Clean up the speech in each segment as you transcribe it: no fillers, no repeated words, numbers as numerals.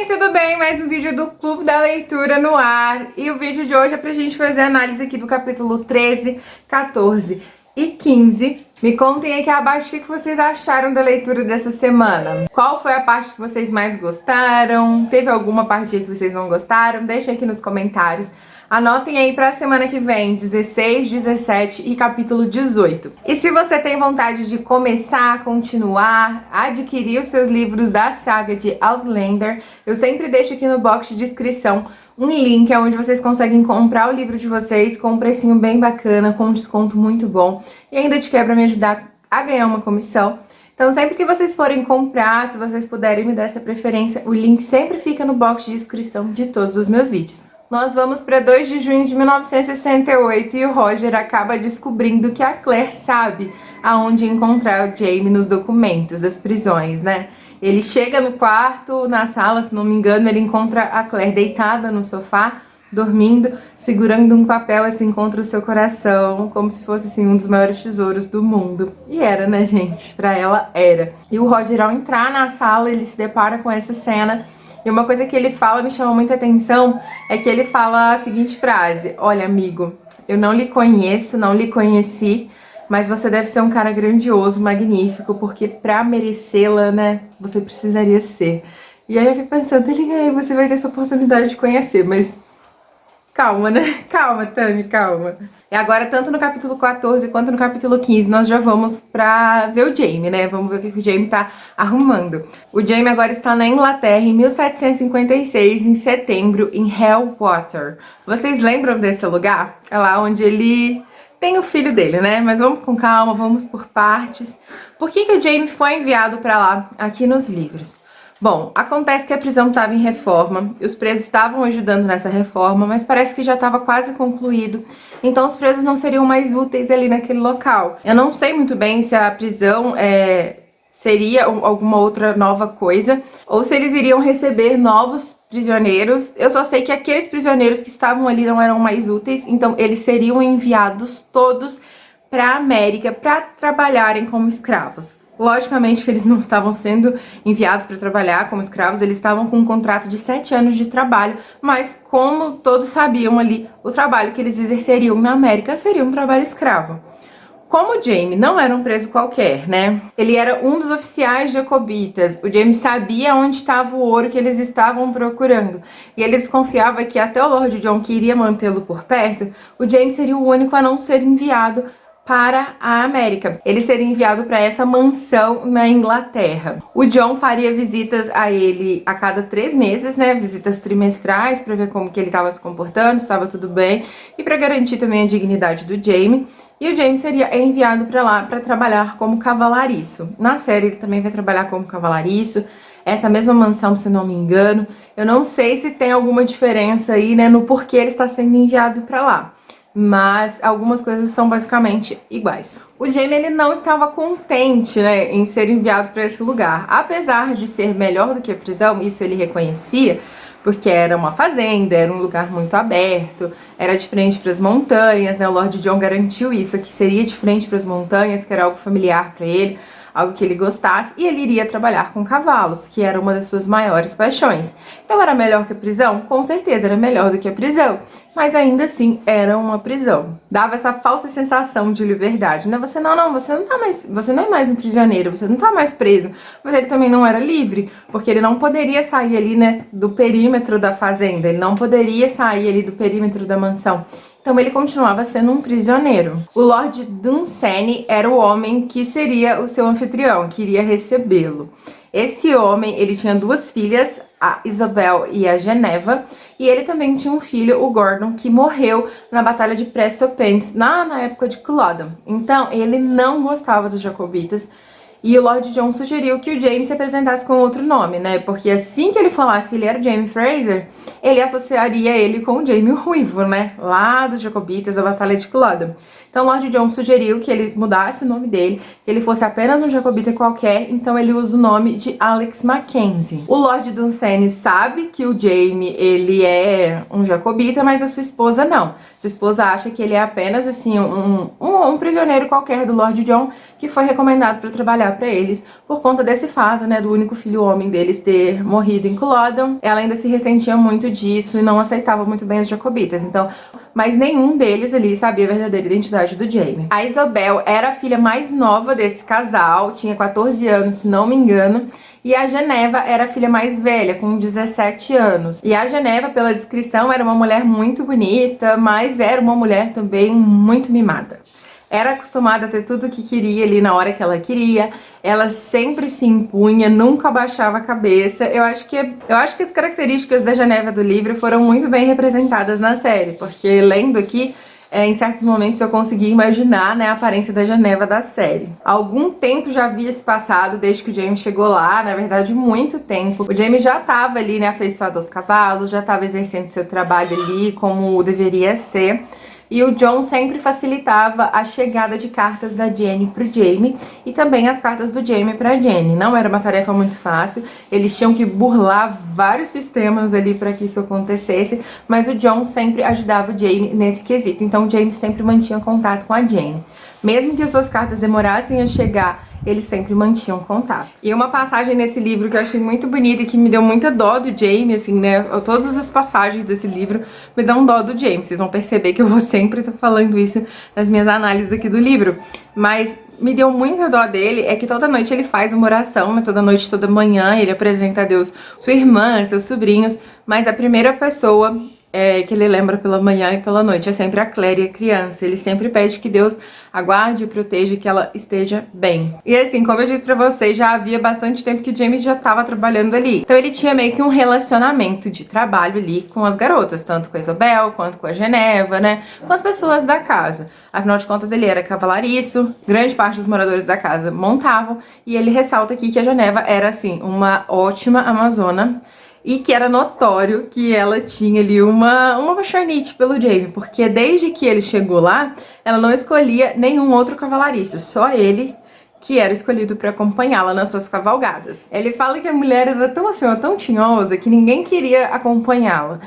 tudo bem? Mais um vídeo do Clube da Leitura no ar. E o vídeo de hoje é pra gente fazer a análise aqui do capítulo 13, 14 e 15. Me contem aqui abaixo o que vocês acharam da leitura dessa semana. Qual foi a parte que vocês mais gostaram? Teve alguma parte que vocês não gostaram? Deixem aqui nos comentários. Anotem aí pra semana que vem, 16, 17 e capítulo 18. E se você tem vontade de começar, continuar, adquirir os seus livros da saga de Outlander, eu sempre deixo aqui no box de descrição um link onde vocês conseguem comprar o livro de vocês com um precinho bem bacana, com um desconto muito bom e ainda de quebra me ajudar a ganhar uma comissão. Então sempre que vocês forem comprar, se vocês puderem me dar essa preferência, o link sempre fica no box de descrição de todos os meus vídeos. Nós vamos para 2 de junho de 1968 e o Roger acaba descobrindo que a Claire sabe aonde encontrar o Jamie nos documentos das prisões, né? Ele chega no quarto, na sala, se não me engano, ele encontra a Claire deitada no sofá, dormindo, segurando um papel assim contra o seu coração, como se fosse assim um dos maiores tesouros do mundo. E era, né, gente? Pra ela era. E o Roger, ao entrar na sala, ele se depara com essa cena. E uma coisa que ele fala me chama muita atenção, é que ele fala a seguinte frase: olha, amigo, eu não lhe conheço, não lhe conheci, mas você deve ser um cara grandioso, magnífico, porque pra merecê-la, né, você precisaria ser. E aí eu fico pensando, você vai ter essa oportunidade de conhecer, mas calma, né? Calma, Tami, calma. E agora, tanto no capítulo 14 quanto no capítulo 15, nós já vamos pra ver o Jamie, né? Vamos ver o que o Jamie tá arrumando. O Jamie agora está na Inglaterra em 1756, em setembro, em Hellwater. Vocês lembram desse lugar? É lá onde ele tem o filho dele, né? Mas vamos com calma, vamos por partes. Por que o Jamie foi enviado pra lá, aqui nos livros? Bom, acontece que a prisão estava em reforma, e os presos estavam ajudando nessa reforma, mas parece que já estava quase concluído, então os presos não seriam mais úteis ali naquele local. Eu não sei muito bem se a prisão seria alguma outra nova coisa, ou se eles iriam receber novos prisioneiros. Eu só sei que aqueles prisioneiros que estavam ali não eram mais úteis, então eles seriam enviados todos para a América para trabalharem como escravos. Logicamente que eles não estavam sendo enviados para trabalhar como escravos, eles estavam com um contrato de 7 anos de trabalho, mas como todos sabiam ali, o trabalho que eles exerceriam na América seria um trabalho escravo. Como o Jamie não era um preso qualquer, né? Ele era um dos oficiais jacobitas. O Jamie sabia onde estava o ouro que eles estavam procurando. E ele desconfiava que até o Lord John queria mantê-lo por perto, o Jamie seria o único a não ser enviado para a América. Ele seria enviado para essa mansão na Inglaterra. O John faria visitas a ele a cada 3 meses, né? Visitas trimestrais para ver como que ele estava se comportando, se estava tudo bem e para garantir também a dignidade do Jamie. E o Jamie seria enviado para lá para trabalhar como cavalariço. Na série ele também vai trabalhar como cavalariço. Essa mesma mansão, se não me engano. Eu não sei se tem alguma diferença aí, né, no porquê ele está sendo enviado para lá, mas algumas coisas são basicamente iguais. O Jamie, ele não estava contente, né, em ser enviado para esse lugar. Apesar de ser melhor do que a prisão, isso ele reconhecia, porque era uma fazenda, era um lugar muito aberto, era de frente para as montanhas, né? O Lord John garantiu isso, que seria de frente para as montanhas, que era algo familiar para ele, algo que ele gostasse, e ele iria trabalhar com cavalos, que era uma das suas maiores paixões. Então era melhor que a prisão? Com certeza era melhor do que a prisão, mas ainda assim era uma prisão. Dava essa falsa sensação de liberdade, né? Você não é mais um prisioneiro, você não tá mais preso, mas ele também não era livre, porque ele não poderia sair ali, né, do perímetro da fazenda, ele não poderia sair ali do perímetro da mansão. Então ele continuava sendo um prisioneiro. O Lord Dunsany era o homem que seria o seu anfitrião, que iria recebê-lo. Esse homem, ele tinha 2 filhas, a Isabel e a Geneva, e ele também tinha um filho, o Gordon, que morreu na Batalha de Prestopens, na época de Culloden. Então ele não gostava dos jacobitas, e o Lord John sugeriu que o Jamie se apresentasse com outro nome, né? Porque assim que ele falasse que ele era Jamie Fraser, ele associaria ele com o Jamie Ruivo, né? Lá dos Jacobitas, da Batalha de Culloden. Então Lord John sugeriu que ele mudasse o nome dele, que ele fosse apenas um jacobita qualquer, então ele usa o nome de Alex Mackenzie. O Lord Dunsany sabe que o Jaime, ele é um jacobita, mas a sua esposa não. Sua esposa acha que ele é apenas assim um prisioneiro qualquer do Lord John, que foi recomendado para trabalhar para eles por conta desse fato, né, do único filho homem deles ter morrido em Culloden. Ela ainda se ressentia muito disso e não aceitava muito bem os jacobitas. Então, mas nenhum deles ali sabia a verdadeira identidade do Jaime. A Isobel era a filha mais nova desse casal, tinha 14 anos, se não me engano. E a Geneva era a filha mais velha, com 17 anos. E a Geneva, pela descrição, era uma mulher muito bonita, mas era uma mulher também muito mimada. Era acostumada a ter tudo o que queria ali na hora que ela queria. Ela sempre se impunha, nunca abaixava a cabeça. Eu acho que as características da Geneva do livro foram muito bem representadas na série, porque lendo aqui, em certos momentos eu consegui imaginar, né, a aparência da Geneva da série. Algum tempo já havia se passado desde que o Jaime chegou lá, na verdade muito tempo. O Jaime já estava ali, né, afeiçoado aos cavalos, já estava exercendo seu trabalho ali como deveria ser. E o Jon sempre facilitava a chegada de cartas da Jenny pro Jaime e também as cartas do Jaime pra Jenny. Não era uma tarefa muito fácil, eles tinham que burlar vários sistemas ali para que isso acontecesse, mas o Jon sempre ajudava o Jaime nesse quesito. Então o Jaime sempre mantinha contato com a Jenny. Mesmo que as suas cartas demorassem a chegar, eles sempre mantinham contato. E uma passagem nesse livro que eu achei muito bonita e que me deu muita dó do Jaime, assim, né? Todas as passagens desse livro me dão dó do Jaime. Vocês vão perceber que eu vou sempre estar falando isso nas minhas análises aqui do livro. Mas me deu muita dó dele, é que toda noite ele faz uma oração, né? Toda noite, toda manhã, ele apresenta a Deus sua irmã, seus sobrinhos, mas a primeira pessoa que ele lembra pela manhã e pela noite é sempre a Clary, a criança. Ele sempre pede que Deus aguarde e proteja, que ela esteja bem. E assim, como eu disse pra vocês, já havia bastante tempo que o Jaime já tava trabalhando ali. Então ele tinha meio que um relacionamento de trabalho ali com as garotas, tanto com a Isobel, quanto com a Geneva, né? Com as pessoas da casa. Afinal de contas, ele era cavalariço, grande parte dos moradores da casa montavam, e ele ressalta aqui que a Geneva era, assim, uma ótima amazona, e que era notório que ela tinha ali uma paixonite pelo Jaime, porque desde que ele chegou lá, ela não escolhia nenhum outro cavalariço, só ele que era escolhido para acompanhá-la nas suas cavalgadas. Ele fala que a mulher era tão assim, tão tinhosa, que ninguém queria acompanhá-la.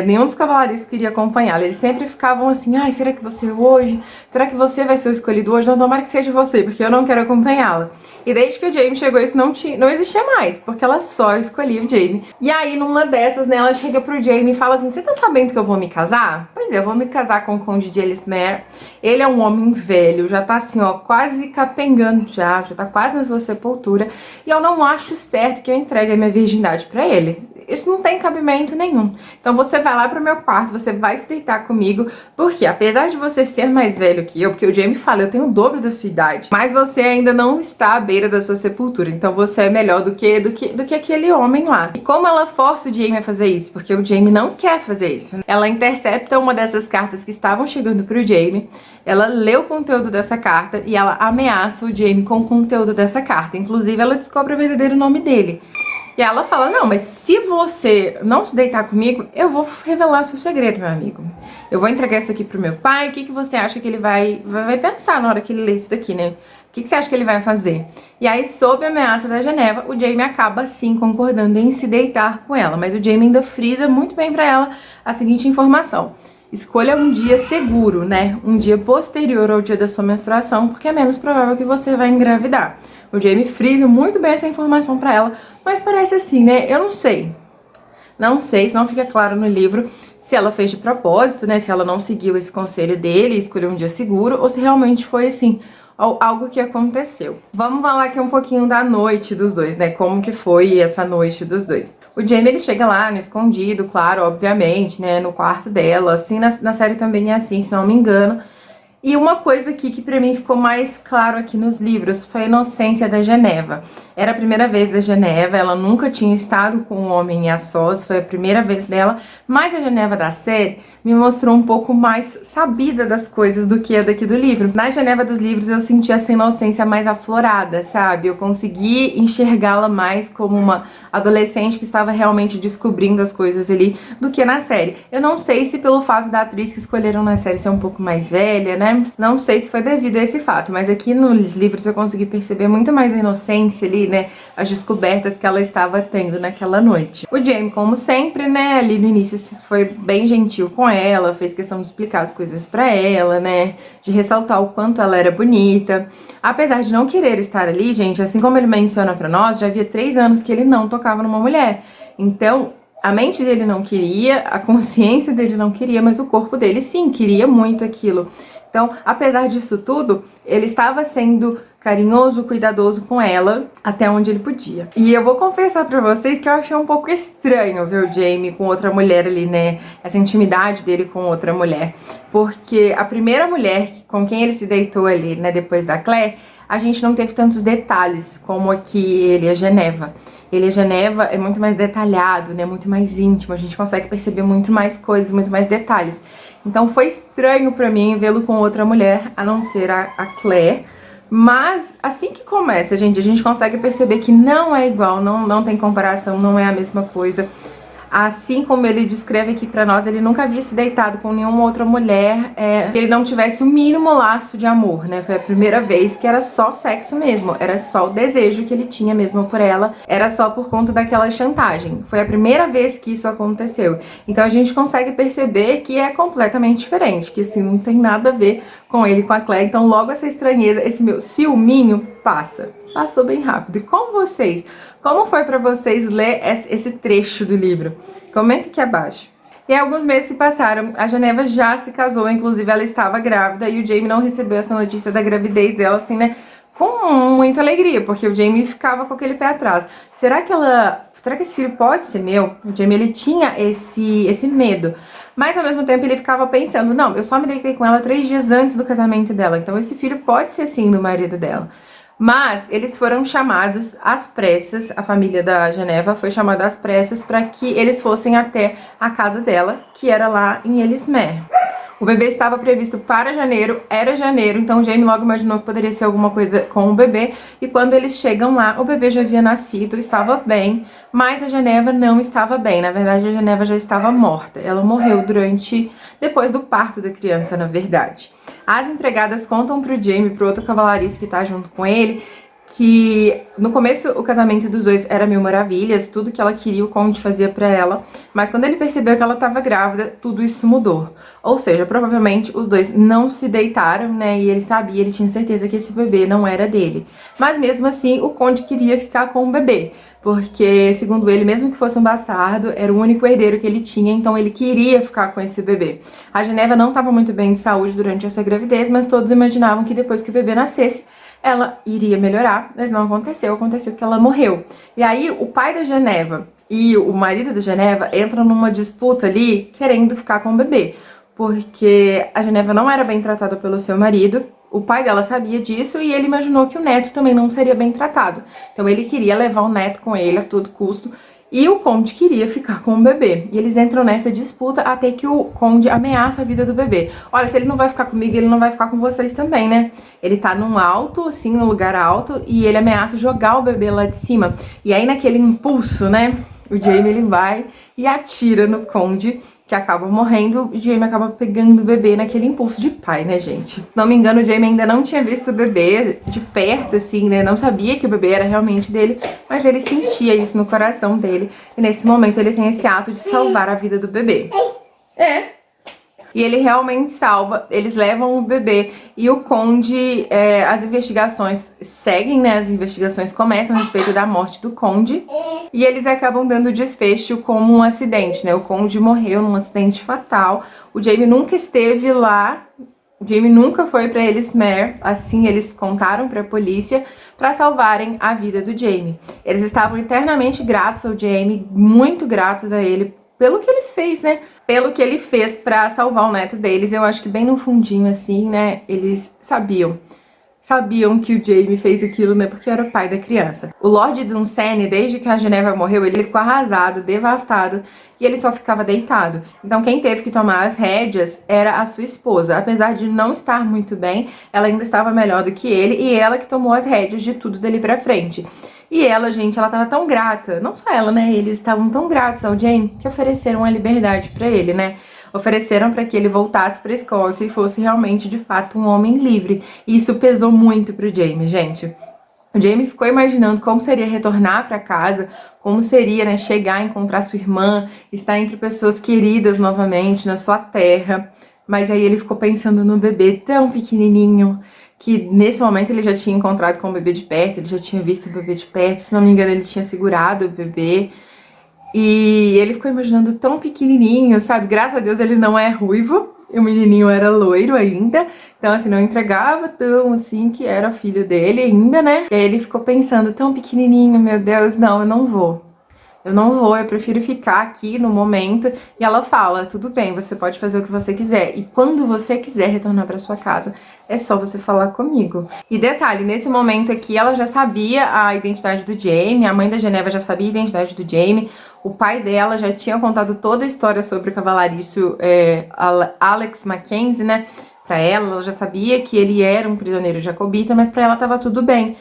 Nenhum dos cavalaristas queria acompanhá-la. Eles sempre ficavam assim, ai, será que você hoje? Será que você vai ser o escolhido hoje? Não, tomara que seja você, porque eu não quero acompanhá-la. E desde que o Jaime chegou, isso não existia mais, porque ela só escolhia o Jaime. E aí, numa dessas, né, ela chega pro Jaime e fala assim, você tá sabendo que eu vou me casar? Pois é, eu vou me casar com o Conde de Ellesmere. Ele é um homem velho, já tá assim, ó, quase capengando já tá quase na sua sepultura, e eu não acho certo que eu entregue a minha virgindade pra ele. Isso não tem cabimento nenhum. Então você vai lá pro meu quarto, você vai se deitar comigo, porque apesar de você ser mais velho que eu, porque o Jaime fala, eu tenho o dobro da sua idade, mas você ainda não está à beira da sua sepultura, então você é melhor do que aquele homem lá. E como ela força o Jaime a fazer isso? Porque o Jaime não quer fazer isso. Ela intercepta uma dessas cartas que estavam chegando pro Jaime, ela lê o conteúdo dessa carta e ela ameaça o Jaime com o conteúdo dessa carta. Inclusive, ela descobre o verdadeiro nome dele. E ela fala, não, mas se você não se deitar comigo, eu vou revelar seu segredo, meu amigo. Eu vou entregar isso aqui pro meu pai, o que você acha que ele vai pensar na hora que ele lê isso daqui, né? O que você acha que ele vai fazer? E aí, sob a ameaça da Geneva, o Jaime acaba, sim, concordando em se deitar com ela. Mas o Jaime ainda frisa muito bem pra ela a seguinte informação. Escolha um dia seguro, né? Um dia posterior ao dia da sua menstruação, porque é menos provável que você vai engravidar. O Jaime frisa muito bem essa informação pra ela, mas parece assim, né? Eu não sei. Não sei, se não fica claro no livro se ela fez de propósito, né? Se ela não seguiu esse conselho dele, escolheu um dia seguro, ou se realmente foi assim, algo que aconteceu. Vamos falar aqui um pouquinho da noite dos dois, né? Como que foi essa noite dos dois. O Jaime, ele chega lá no escondido, claro, obviamente, né? No quarto dela, assim, na série também é assim, se não me engano. E uma coisa aqui que pra mim ficou mais claro aqui nos livros foi a inocência da Geneva. Era a primeira vez da Geneva, ela nunca tinha estado com um homem a sós, foi a primeira vez dela, mas a Geneva da série me mostrou um pouco mais sabida das coisas do que a daqui do livro. Na Geneva dos livros eu senti essa inocência mais aflorada, sabe? Eu consegui enxergá-la mais como uma adolescente que estava realmente descobrindo as coisas ali do que na série. Eu não sei se pelo fato da atriz que escolheram na série ser um pouco mais velha, né? Não sei se foi devido a esse fato, mas aqui nos livros eu consegui perceber muito mais a inocência ali, né, as descobertas que ela estava tendo naquela noite. O Jamie, como sempre, né, ali no início foi bem gentil com ela, fez questão de explicar as coisas pra ela, né, de ressaltar o quanto ela era bonita. Apesar de não querer estar ali, gente, assim como ele menciona pra nós, já havia 3 anos que ele não tocava numa mulher. Então, a mente dele não queria, a consciência dele não queria, mas o corpo dele sim, queria muito aquilo. Então, apesar disso tudo, ele estava sendo carinhoso, cuidadoso com ela, até onde ele podia. E eu vou confessar pra vocês que eu achei um pouco estranho ver o Jamie com outra mulher ali, né? Essa intimidade dele com outra mulher. Porque a primeira mulher com quem ele se deitou ali, né, depois da Claire, a gente não teve tantos detalhes como aqui ele e a Geneva. Ele e a Geneva é muito mais detalhado, né, muito mais íntimo, a gente consegue perceber muito mais coisas, muito mais detalhes. Então foi estranho pra mim vê-lo com outra mulher, a não ser a Claire. Mas assim que começa, gente, a gente consegue perceber que não é igual, não tem comparação, não é a mesma coisa. Assim como ele descreve aqui pra nós, ele nunca havia se deitado com nenhuma outra mulher, que ele não tivesse o mínimo laço de amor, né? Foi a primeira vez que era só sexo mesmo, era só o desejo que ele tinha mesmo por ela, era só por conta daquela chantagem. Foi a primeira vez que isso aconteceu. Então a gente consegue perceber que é completamente diferente, que assim, não tem nada a ver com ele, com a Claire. Então logo essa estranheza, esse meu ciúminho passa. Passou bem rápido. E com vocês? Como foi pra vocês ler esse trecho do livro? Comenta aqui abaixo. E alguns meses se passaram, a Geneva já se casou, inclusive ela estava grávida, e o Jamie não recebeu essa notícia da gravidez dela, assim, né, com muita alegria, porque o Jamie ficava com aquele pé atrás. Será que esse filho pode ser meu? O Jamie, ele tinha esse medo. Mas ao mesmo tempo ele ficava pensando, não, eu só me deitei com ela 3 dias antes do casamento dela, então esse filho pode ser sim do marido dela. Mas eles foram chamados às pressas, a família da Geneva foi chamada às pressas para que eles fossem até a casa dela, que era lá em Ellesmere. O bebê estava previsto para janeiro, era janeiro, então o Jamie logo imaginou que poderia ser alguma coisa com o bebê. E quando eles chegam lá, o bebê já havia nascido, estava bem, mas a Geneva não estava bem. Na verdade, a Geneva já estava morta. Ela morreu depois do parto da criança, na verdade. As empregadas contam pro Jamie, pro outro cavalariço que tá junto com ele, que no começo o casamento dos dois era mil maravilhas, tudo que ela queria o conde fazia pra ela, mas quando ele percebeu que ela tava grávida, tudo isso mudou. Ou seja, provavelmente os dois não se deitaram, né, e ele sabia, ele tinha certeza que esse bebê não era dele. Mas mesmo assim, o conde queria ficar com o bebê, porque, segundo ele, mesmo que fosse um bastardo, era o único herdeiro que ele tinha, então ele queria ficar com esse bebê. A Geneva não estava muito bem de saúde durante a sua gravidez, mas todos imaginavam que depois que o bebê nascesse, ela iria melhorar, mas não aconteceu, aconteceu que ela morreu. E aí o pai da Geneva e o marido da Geneva entram numa disputa ali, querendo ficar com o bebê, porque a Geneva não era bem tratada pelo seu marido, o pai dela sabia disso e ele imaginou que o neto também não seria bem tratado. Então ele queria levar o neto com ele a todo custo, e o conde queria ficar com o bebê. E eles entram nessa disputa até que o conde ameaça a vida do bebê. Olha, se ele não vai ficar comigo, ele não vai ficar com vocês também, né? Ele tá num alto, assim, num lugar alto, e ele ameaça jogar o bebê lá de cima. E aí, naquele impulso, né, o Jamie, ele vai e atira no conde, que acaba morrendo, e o Jamie acaba pegando o bebê naquele impulso de pai, né, gente? Não me engano, o Jamie ainda não tinha visto o bebê de perto, assim, né? Não sabia que o bebê era realmente dele, mas ele sentia isso no coração dele. E nesse momento ele tem esse ato de salvar a vida do bebê. E ele realmente salva, eles levam o bebê e o conde, as investigações seguem, né? As investigações começam a respeito da morte do conde e eles acabam dando desfecho como um acidente, né? O conde morreu num acidente fatal, o Jamie nunca esteve lá, o Jamie nunca foi pra Ellesmere, assim eles contaram pra polícia, pra salvarem a vida do Jamie. Eles estavam eternamente gratos ao Jamie, muito gratos a ele, pelo que ele fez, né? Pelo que ele fez pra salvar o neto deles. Eu acho que bem no fundinho, assim, né? Eles sabiam sabiam que o Jaime fez aquilo, né? Porque era o pai da criança. O Lord Dunsany, desde que a Geneva morreu, ele ficou arrasado, devastado, e ele só ficava deitado. Então quem teve que tomar as rédeas era a sua esposa. Apesar de não estar muito bem, ela ainda estava melhor do que ele, e ela que tomou as rédeas de tudo dali pra frente. E ela, gente, ela tava tão grata, não só ela, né? Eles estavam tão gratos ao Jaime que ofereceram a liberdade pra ele, né? Ofereceram para que ele voltasse para a Escócia e fosse realmente, de fato, um homem livre. E isso pesou muito pro Jaime, gente. O Jaime ficou imaginando como seria retornar para casa, como seria, né, chegar, encontrar sua irmã, estar entre pessoas queridas novamente na sua terra. Mas aí ele ficou pensando no bebê tão pequenininho, que nesse momento ele já tinha encontrado com o bebê de perto, ele já tinha visto o bebê de perto, se não me engano ele tinha segurado o bebê. E ele ficou imaginando tão pequenininho, sabe? Graças a Deus ele não é ruivo, e o menininho era loiro ainda. Então, assim, não entregava tão, assim, que era filho dele ainda, né? E aí ele ficou pensando, tão pequenininho, meu Deus, não, eu não vou. Eu não vou, eu prefiro ficar aqui no momento. E ela fala, tudo bem, você pode fazer o que você quiser. E quando você quiser retornar para sua casa, é só você falar comigo. E detalhe, nesse momento aqui, ela já sabia a identidade do Jaime, a mãe da Geneva já sabia a identidade do Jaime, o pai dela já tinha contado toda a história sobre o cavalarício Alex Mackenzie, né? Pra ela já sabia que ele era um prisioneiro jacobita, mas pra ela tava tudo bem,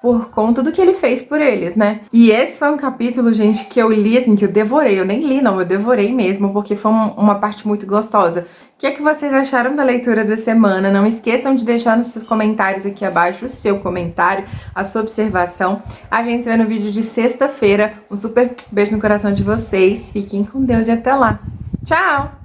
por conta do que ele fez por eles, né? E esse foi um capítulo, gente, que eu li, assim, que eu devorei. Eu nem li, não, eu devorei mesmo, porque foi uma parte muito gostosa. O que é que vocês acharam da leitura da semana? Não esqueçam de deixar nos seus comentários aqui abaixo o seu comentário, a sua observação. A gente se vê no vídeo de sexta-feira. Um super beijo no coração de vocês. Fiquem com Deus e até lá. Tchau!